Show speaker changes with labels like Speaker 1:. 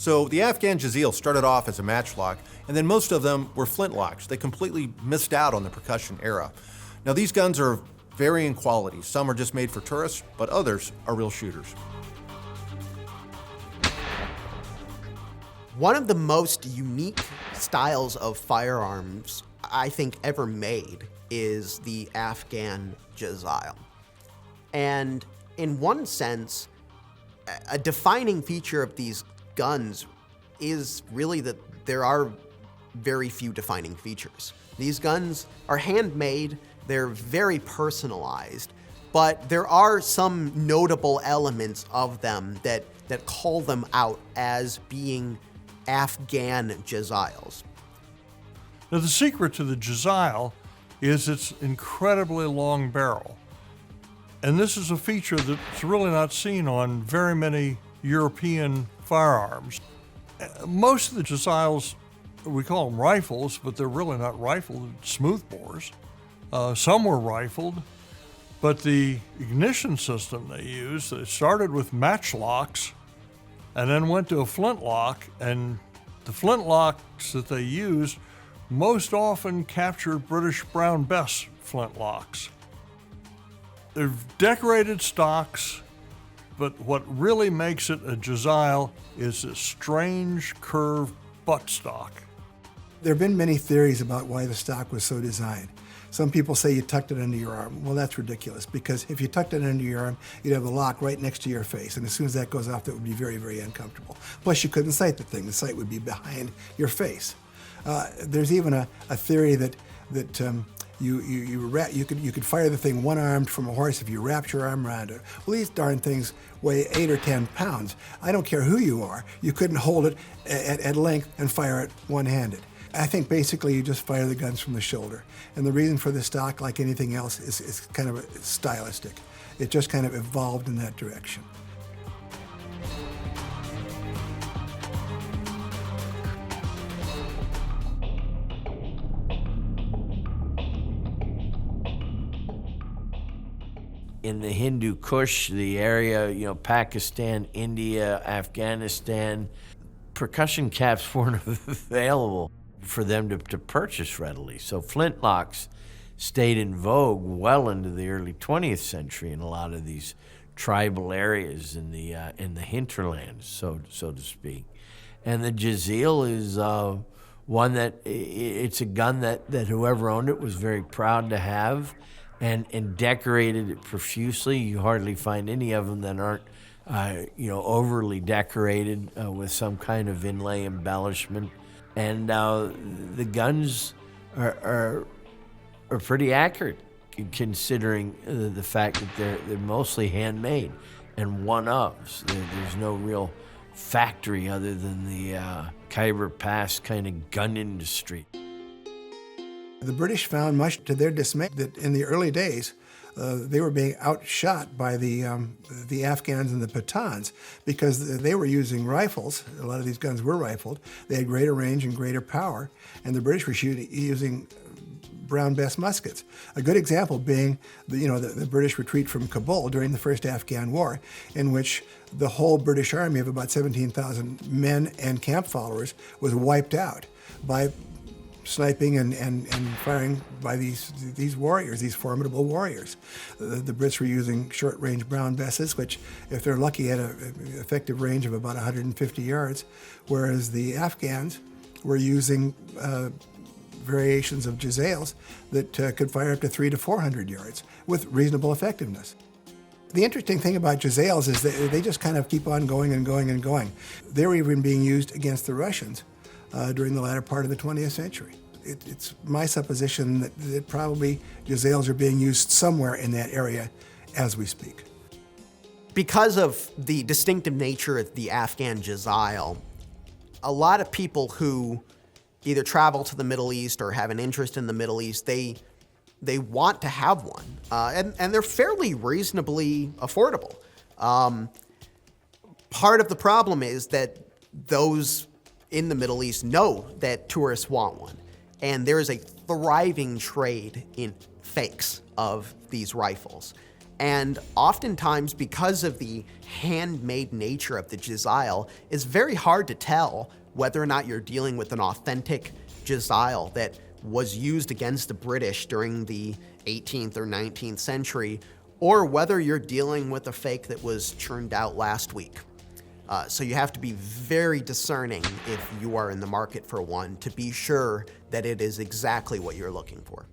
Speaker 1: So the Afghan Jezail started off as a matchlock, and then most of them were flintlocks. They completely missed out on the percussion era. Now these guns are varying quality. Some are just made for tourists, but others are real shooters.
Speaker 2: One of the most unique styles of firearms I think ever made is the Afghan Jezail. And in one sense, a defining feature of these guns is really that there are very few defining features. These guns are handmade, they're very personalized, but there are some notable elements of them that call them out as being Afghan Jezails.
Speaker 3: Now, the secret to the Jezail is its incredibly long barrel. And this is a feature that's really not seen on very many European firearms. Most of the Jezails, we call them rifles, but they're really not rifled, smoothbores. Some were rifled, but the ignition system they used, it started with matchlocks and then went to a flintlock, and the flintlocks that they used most often captured British Brown Bess flintlocks. They're decorated stocks, but what really makes it a Jezail is a strange curved buttstock.
Speaker 4: There have been many theories about why the stock was so designed. Some people say you tucked it under your arm. Well, that's ridiculous, because if you tucked it under your arm, you'd have the lock right next to your face, and as soon as that goes off, that would be very, very uncomfortable. Plus, you couldn't sight the thing. The sight would be behind your face. There's even a theory that you could fire the thing one-armed from a horse if you wrapped your arm around it. Well, these darn things weigh 8 or 10 pounds. I don't care who you are. You couldn't hold it at length and fire it one-handed. I think basically you just fire the guns from the shoulder. And the reason for the stock, like anything else, is kind of stylistic. It just kind of evolved in that direction.
Speaker 5: In the Hindu Kush, the area, Pakistan, India, Afghanistan, percussion caps weren't available for them to purchase readily. So flintlocks stayed in vogue well into the early 20th century in a lot of these tribal areas in the hinterlands, so to speak. And the Jezail is one that it's a gun that whoever owned it was very proud to have, and decorated it profusely. You hardly find any of them that aren't overly decorated with some kind of inlay embellishment. And the guns are pretty accurate, considering the fact that they're mostly handmade and one-ofs. There's no real factory other than the Khyber Pass kind of gun industry.
Speaker 4: The British found, much to their dismay, that in the early days, they were being outshot by the Afghans and the Pathans, because they were using rifles. A lot of these guns were rifled. They had greater range and greater power, and the British were using Brown Bess muskets. A good example being the British retreat from Kabul during the first Afghan War, in which the whole British army of about 17,000 men and camp followers was wiped out by sniping and firing by these warriors, these formidable warriors. The Brits were using short-range Brown Besses, which, if they're lucky, had an effective range of about 150 yards, whereas the Afghans were using variations of Jezails that could fire up to 300 to 400 yards with reasonable effectiveness. The interesting thing about Jezails is that they just kind of keep on going and going and going. They were even being used against the Russians during the latter part of the 20th century. It's my supposition that probably Jezails are being used somewhere in that area as we speak.
Speaker 2: Because of the distinctive nature of the Afghan Jezail, a lot of people who either travel to the Middle East or have an interest in the Middle East, they want to have one, and they're fairly reasonably affordable. Part of the problem is that those in the Middle East know that tourists want one, and there is a thriving trade in fakes of these rifles. And oftentimes, because of the handmade nature of the jezail, it's very hard to tell whether or not you're dealing with an authentic jezail that was used against the British during the 18th or 19th century, or whether you're dealing with a fake that was churned out last week. So you have to be very discerning if you are in the market for one to be sure that it is exactly what you're looking for.